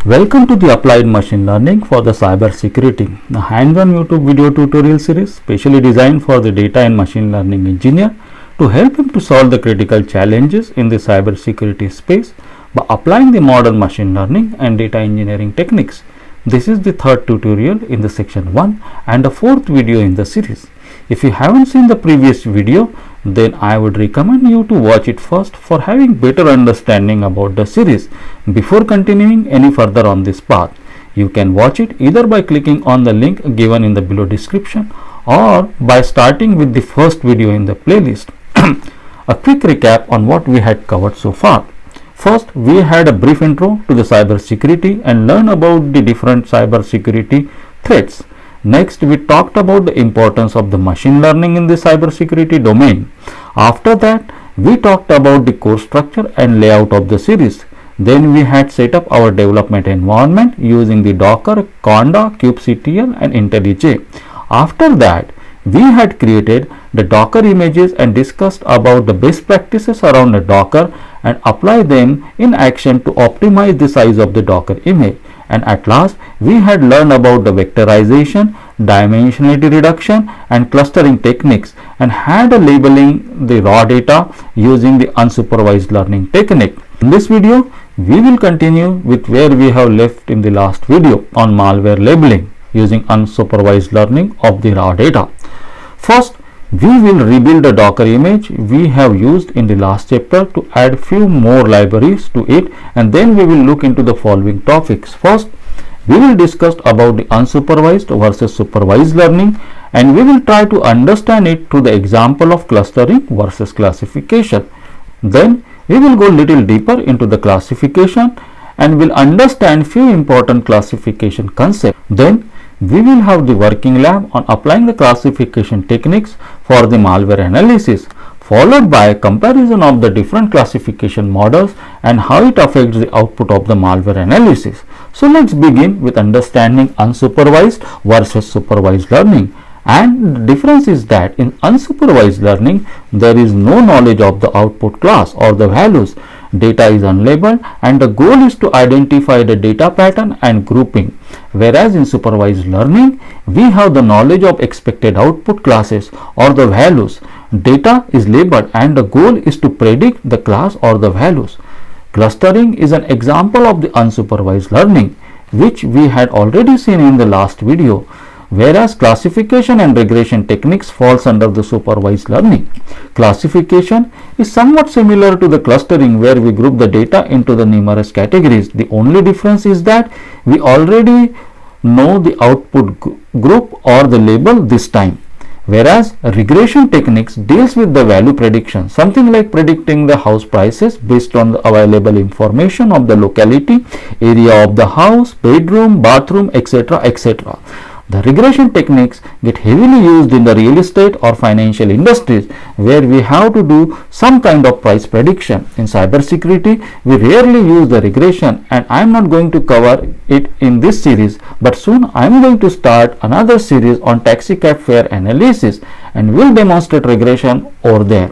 Welcome to the Applied Machine Learning for the Cyber Security, a hands-on YouTube video tutorial series specially designed for the data and machine learning engineer to help him to solve the critical challenges in the cyber security space by applying the modern machine learning and data engineering techniques. This is the third tutorial in the section 1 and the fourth video in the series. If you haven't seen the previous video, then I would recommend you to watch it first for having better understanding about the series before continuing any further on this path. You can watch it either by clicking on the link given in the below description or by starting with the first video in the playlist. A quick recap on what we had covered so far. First, we had a brief intro to the cyber security and learned about the different cyber security threats. Next, we talked about the importance of the machine learning in the cybersecurity domain. After that, we talked about the course structure and layout of the series. Then we had set up our development environment using the Docker, Conda, kubectl and IntelliJ. After that, we had created the Docker images and discussed about the best practices around the Docker and apply them in action to optimize the size of the Docker image. And at last, we had learned about the vectorization, dimensionality reduction and clustering techniques and had a labeling the raw data using the unsupervised learning technique. In this video, we will continue with where we have left in the last video on malware labeling using unsupervised learning of the raw data. First, we will rebuild the Docker image we have used in the last chapter to add few more libraries to it, and then we will look into the following topics. First, we will discuss about the unsupervised versus supervised learning, and we will try to understand it through the example of clustering versus classification. Then we will go little deeper into the classification and will understand few important classification concepts. Then we will have the working lab on applying the classification techniques for the malware analysis, followed by a comparison of the different classification models and how it affects the output of the malware analysis. So let's begin with understanding unsupervised versus supervised learning. And the difference is that in unsupervised learning, there is no knowledge of the output class or the values. Data is unlabeled and the goal is to identify the data pattern and grouping. Whereas in supervised learning, we have the knowledge of expected output classes or the values. Data is labeled and the goal is to predict the class or the values. Clustering is an example of the unsupervised learning, which we had already seen in the last video. Whereas classification and regression techniques falls under the supervised learning. Classification is somewhat similar to the clustering where we group the data into the numerous categories. The only difference is that we already know the output group or the label this time. Whereas regression techniques deals with the value prediction, something like predicting the house prices based on the available information of the locality, area of the house, bedroom, bathroom, etc. etc. The regression techniques get heavily used in the real estate or financial industries where we have to do some kind of price prediction. In cybersecurity, we rarely use the regression, and I am not going to cover it in this series, but soon I am going to start another series on taxi cab fare analysis and will demonstrate regression over there.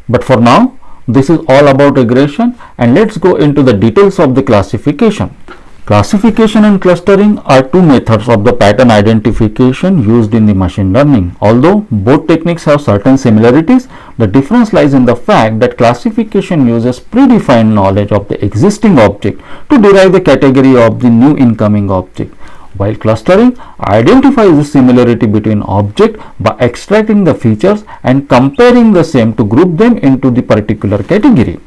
But for now, this is all about regression, and let's go into the details of the classification. Classification and clustering are two methods of the pattern identification used in the machine learning. Although both techniques have certain similarities, the difference lies in the fact that classification uses predefined knowledge of the existing object to derive the category of the new incoming object, while clustering identifies the similarity between objects by extracting the features and comparing the same to group them into the particular category.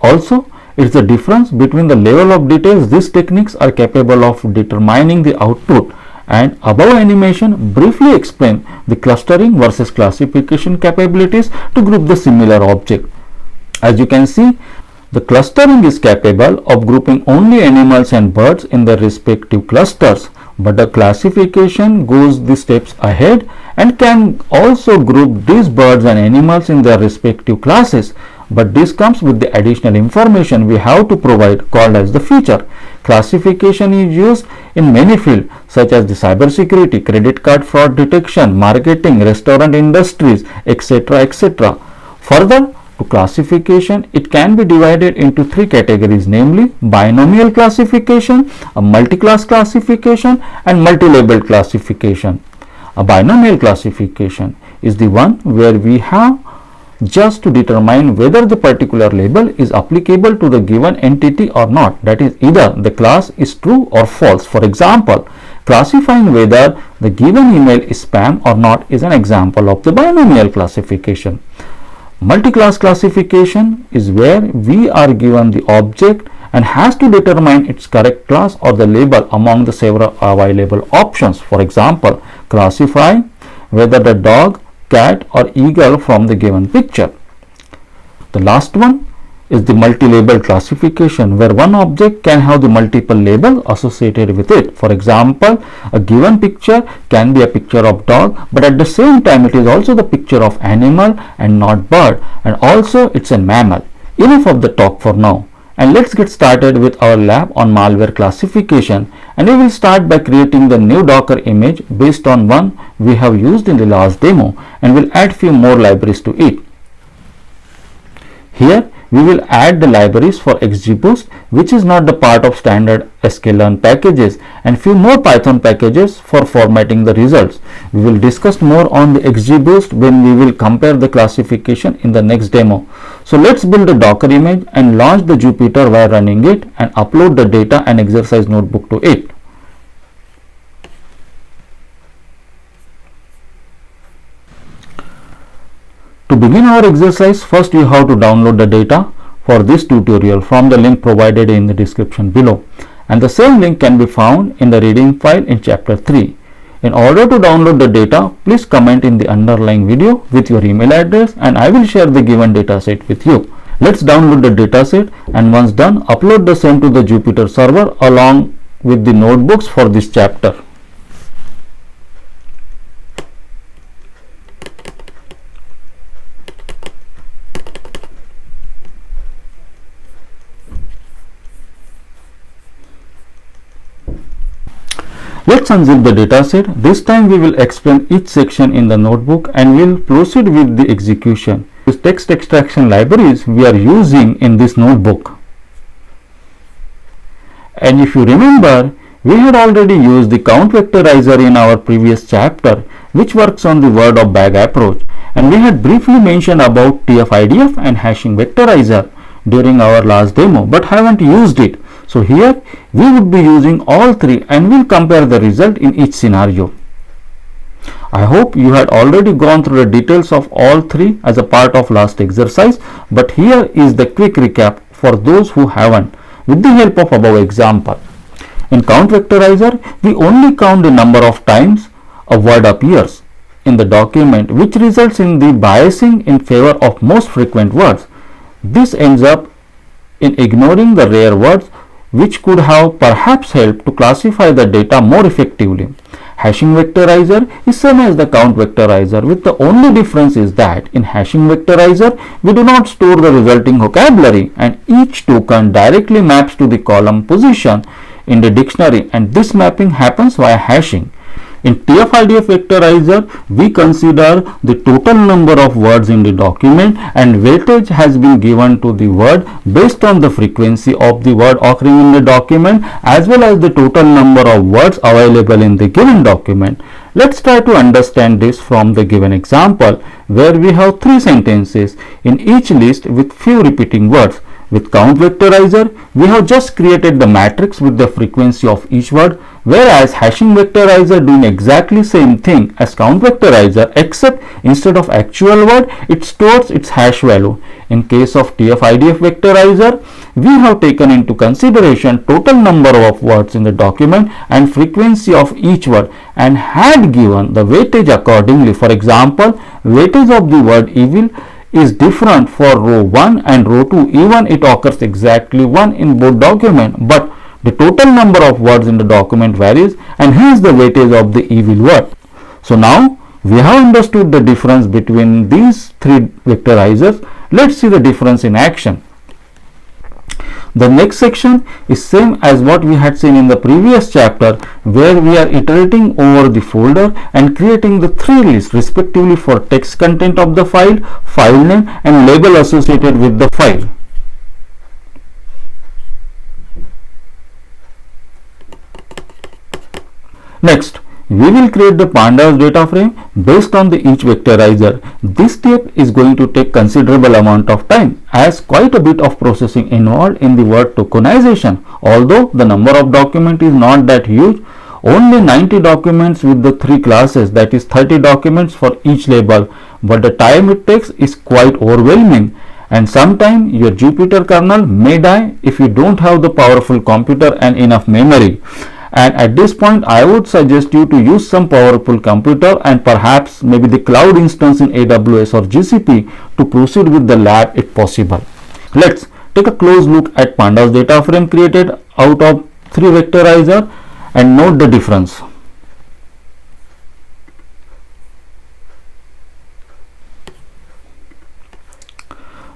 Also, it's the difference between the level of details these techniques are capable of determining the output, and above animation briefly explain the clustering versus classification capabilities to group the similar object. As you can see, the clustering is capable of grouping only animals and birds in their respective clusters, but the classification goes the steps ahead and can also group these birds and animals in their respective classes. But this comes with the additional information we have to provide called as the feature. Classification is used in many fields such as the cybersecurity, credit card fraud detection, marketing, restaurant industries, etc. etc. Further, to to classification, it can be divided into three categories, namely binomial classification, a multi-class classification, and multi-labeled classification. A binomial classification is the one where we have just to determine whether the particular label is applicable to the given entity or not. That is, either the class is true or false. For example, classifying whether the given email is spam or not is an example of the binomial classification. Multi-class classification is where we are given the object and has to determine its correct class or the label among the several available options. For example, classify whether the dog, cat or eagle from the given picture. The last one is the multi-label classification, where one object can have the multiple label associated with it. For example, a given picture can be a picture of dog, but at the same time it is also the picture of animal and not bird, and also it's a mammal. Enough of the talk for now, and let's get started with our lab on malware classification. And we will start by creating the new Docker image based on one we have used in the last demo, and we'll add few more libraries to it. Here we will add the libraries for XGBoost, which is not the part of standard sklearn packages, and few more Python packages for formatting the results. We will discuss more on the XGBoost when we will compare the classification in the next demo. So let's build a Docker image and launch the Jupyter while running it and upload the data and exercise notebook to it. To begin our exercise, first you have to download the data for this tutorial from the link provided in the description below, and the same link can be found in the reading file in chapter 3. In order to download the data, please comment in the underlying video with your email address and I will share the given dataset with you. Let's download the dataset, and once done, upload the same to the Jupyter server along with the notebooks for this chapter. Let's unzip the dataset. This time we will explain each section in the notebook and we'll proceed with the execution. These text extraction libraries we are using in this notebook. And if you remember, we had already used the count vectorizer in our previous chapter, which works on the word of bag approach, and we had briefly mentioned about TF-IDF and hashing vectorizer during our last demo, but haven't used it. So here we would be using all three and we'll compare the result in each scenario. I hope you had already gone through the details of all three as a part of last exercise, but here is the quick recap for those who haven't, with the help of above example. In count vectorizer, we only count the number of times a word appears in the document, which results in the biasing in favor of most frequent words. This ends up in ignoring the rare words, which could have perhaps helped to classify the data more effectively. Hashing vectorizer is same as the count vectorizer, with the only difference is that in hashing vectorizer we do not store the resulting vocabulary and each token directly maps to the column position in the dictionary, and this mapping happens via hashing. In TF-IDF vectorizer, we consider the total number of words in the document and weightage has been given to the word based on the frequency of the word occurring in the document as well as the total number of words available in the given document. Let's try to understand this from the given example, where we have three sentences in each list with few repeating words. With count vectorizer, we have just created the matrix with the frequency of each word, whereas hashing vectorizer doing exactly same thing as count vectorizer, except instead of actual word, it stores its hash value. In case of TF-IDF vectorizer, we have taken into consideration total number of words in the document and frequency of each word and had given the weightage accordingly. For example, weightage of the word evil is different for row 1 and row 2, even it occurs exactly 1 in both documents, but the total number of words in the document varies and hence the weightage of the evil word. So now we have understood the difference between these three vectorizers. Let's see the difference in action. The next section is same as what we had seen in the previous chapter, where we are iterating over the folder and creating the three lists respectively for text content of the file, file name and label associated with the file. Next, we will create the pandas data frame based on the each vectorizer. This step is going to take considerable amount of time, as quite a bit of processing involved in the word tokenization. Although the number of document is not that huge, only 90 documents with the three classes, that is 30 documents for each label, but the time it takes is quite overwhelming, and sometime your Jupyter kernel may die if you don't have the powerful computer and enough memory. And at this point, I would suggest you to use some powerful computer and perhaps maybe the cloud instance in AWS or GCP to proceed with the lab if possible. Let's take a close look at pandas data frame created out of three vectorizer and note the difference.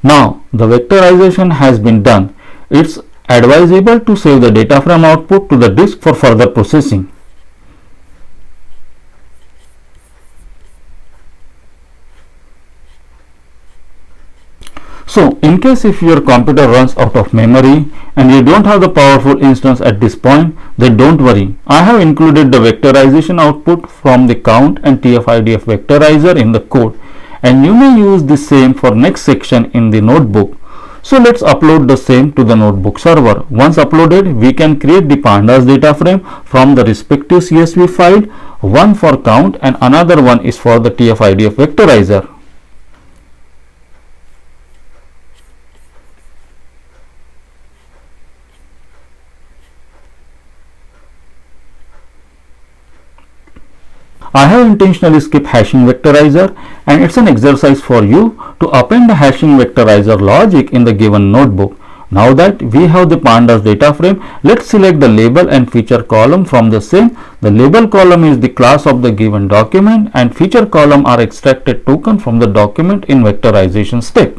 Now the vectorization has been done. It's advisable to save the data frame output to the disk for further processing. So in case if your computer runs out of memory and you don't have the powerful instance at this point, then don't worry. I have included the vectorization output from the count and TF-IDF vectorizer in the code, and you may use the same for next section in the notebook. So let's upload the same to the notebook server. Once uploaded, we can create the pandas data frame from the respective CSV file, one for count and another one is for the TF-IDF vectorizer. I have intentionally skipped hashing vectorizer, and it's an exercise for you to append the hashing vectorizer logic in the given notebook. Now that we have the pandas data frame, let's select the label and feature column from the same. The label column is the class of the given document and feature column are extracted token from the document in vectorization step.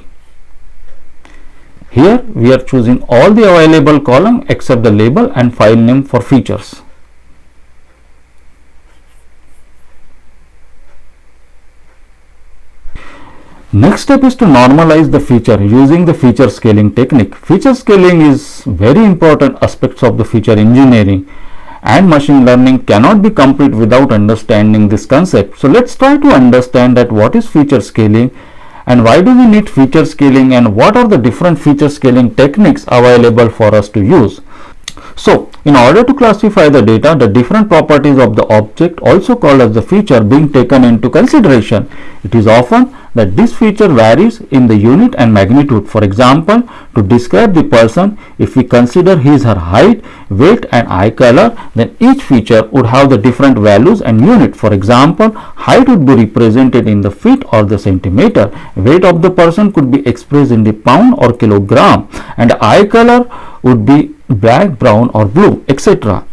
Here we are choosing all the available column except the label and file name for features. Next step is to normalize the feature using the feature scaling technique. Feature scaling is very important aspects of the feature engineering, and machine learning cannot be complete without understanding this concept. So let's try to understand that what is feature scaling and why do we need feature scaling and what are the different feature scaling techniques available for us to use. So in order to classify the data, the different properties of the object, also called as the feature, being taken into consideration. It is often that this feature varies in the unit and magnitude. For example, to describe the person, if we consider his/her height, weight and eye color, then each feature would have the different values and unit. For example, height would be represented in the feet or the centimeter, weight of the person could be expressed in the pound or kilogram, and eye color would be black, brown or blue, etc.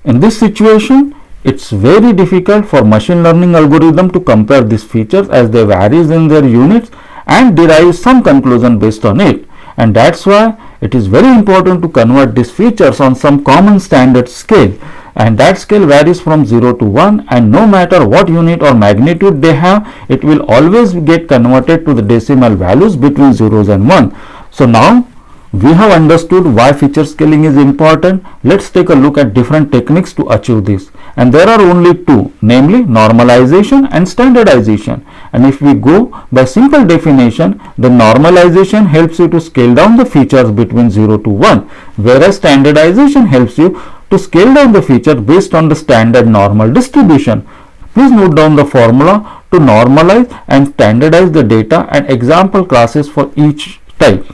In this situation, it's very difficult for machine learning algorithm to compare these features as they varies in their units and derive some conclusion based on it, and that's why it is very important to convert these features on some common standard scale, and that scale varies from 0 to 1, and no matter what unit or magnitude they have, it will always get converted to the decimal values between zeros and 1. So now we have understood why feature scaling is important. Let's take a look at different techniques to achieve this, and there are only two, namely normalization and standardization. And if we go by simple definition, then normalization helps you to scale down the features between 0 to 1, whereas standardization helps you to scale down the feature based on the standard normal distribution. Please note down the formula to normalize and standardize the data and example classes for each type.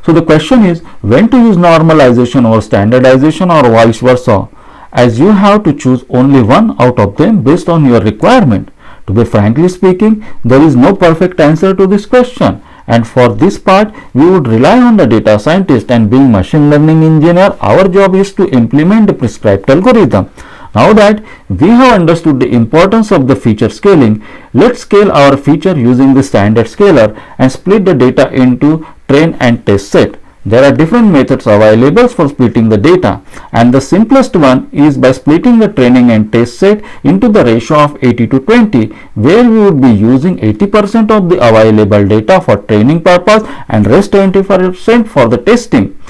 So the question is when to use normalization or standardization or vice versa, as you have to choose only one out of them based on your requirement. To be frankly speaking, there is no perfect answer to this question, and for this part we would rely on the data scientist, and being machine learning engineer, our job is to implement the prescribed algorithm. Now that we have understood the importance of the feature scaling, let's scale our feature using the standard scaler and split the data into train and test set. There are different methods available for splitting the data, and the simplest one is by splitting the training and test set into the ratio of 80 to 20, where we would be using 80% of the available data for training purpose and rest 20% for the testing.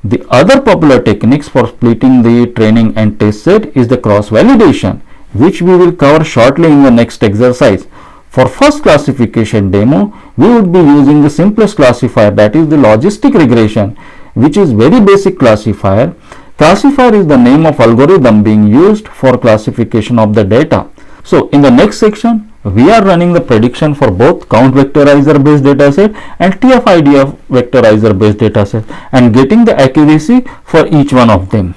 The other popular techniques for splitting the training and test set is the cross validation, which we will cover shortly in the next exercise. For first classification demo, we would be using the simplest classifier, that is the logistic regression, which is very basic classifier. Classifier is the name of algorithm being used for classification of the data. So in the next section, we are running the prediction for both count vectorizer based dataset and TF-IDF vectorizer based dataset and getting the accuracy for each one of them.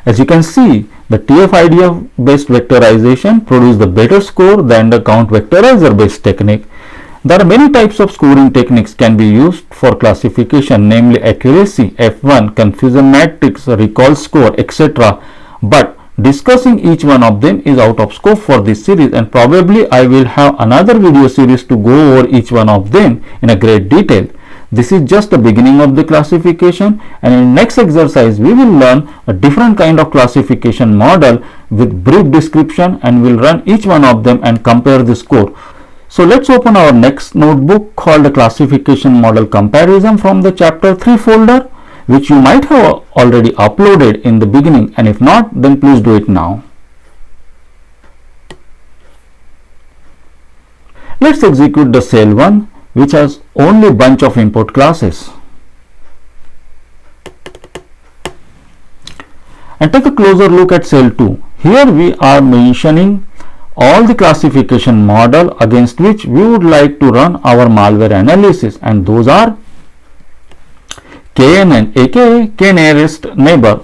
As you can see, the TF-IDF based vectorization produces the better score than the count vectorizer based technique. There are many types of scoring techniques can be used for classification, namely accuracy, F1, confusion matrix, recall score, etc. But discussing each one of them is out of scope for this series, and probably I will have another video series to go over each one of them in a great detail. This is just the beginning of the classification, and in next exercise we will learn a different kind of classification model with brief description, and we'll run each one of them and compare the score. So let's open our next notebook called the classification model comparison from the chapter 3 folder, which you might have already uploaded in the beginning, and if not, then please do it now. Let's execute the cell 1, which has only bunch of input classes, and take a closer look at cell 2. Here we are mentioning all the classification model against which we would like to run our malware analysis, and those are KNN, aka k-nearest neighbor,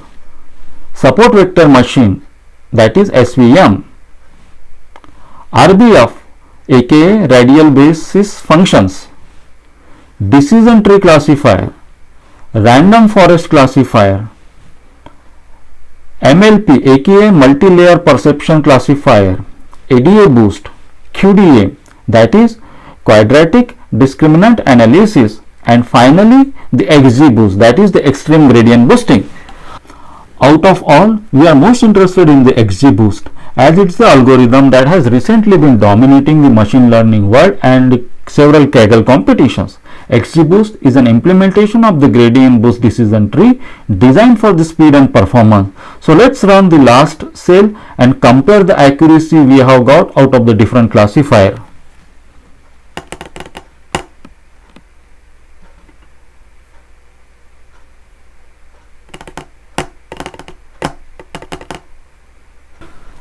support vector machine, that is SVM, RBF, aka radial basis functions, decision tree classifier, random forest classifier, MLP, aka multi-layer perception classifier, ADA boost, QDA, that is quadratic discriminant analysis, and finally the XGBoost, that is the extreme gradient boosting. Out of all, we are most interested in the XGBoost, as it's the algorithm that has recently been dominating the machine learning world and several Kaggle competitions. XGBoost is an implementation of the gradient boost decision tree designed for the speed and performance. So let's run the last cell and compare the accuracy we have got out of the different classifier.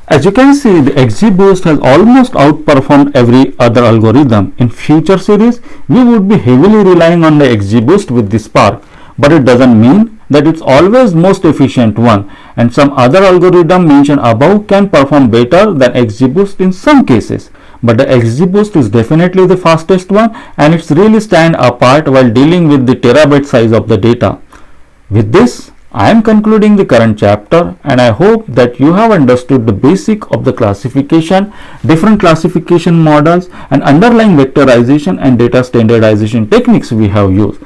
As you can see, the XGBoost has almost outperformed every other algorithm. In future series, we would be heavily relying on the XGBoost with the Spark, but it doesn't mean that it's always most efficient one, and some other algorithm mentioned above can perform better than XGBoost in some cases. But the XGBoost is definitely the fastest one, and it's really stand apart while dealing with the terabyte size of the data. With this, I am concluding the current chapter, and I hope that you have understood the basic of the classification, different classification models, and underlying vectorization and data standardization techniques we have used.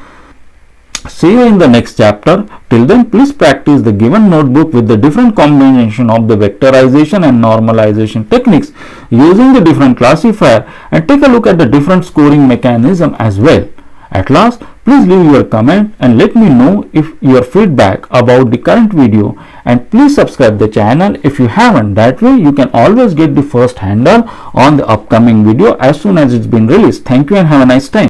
See you in the next chapter. Till then, please practice the given notebook with the different combination of the vectorization and normalization techniques using the different classifier, and take a look at the different scoring mechanism as well. At last, please leave your comment and let me know if your feedback about the current video, and please subscribe the channel if you haven't. That way you can always get the first handle on the upcoming video as soon as it's been released. Thank you and have a nice time.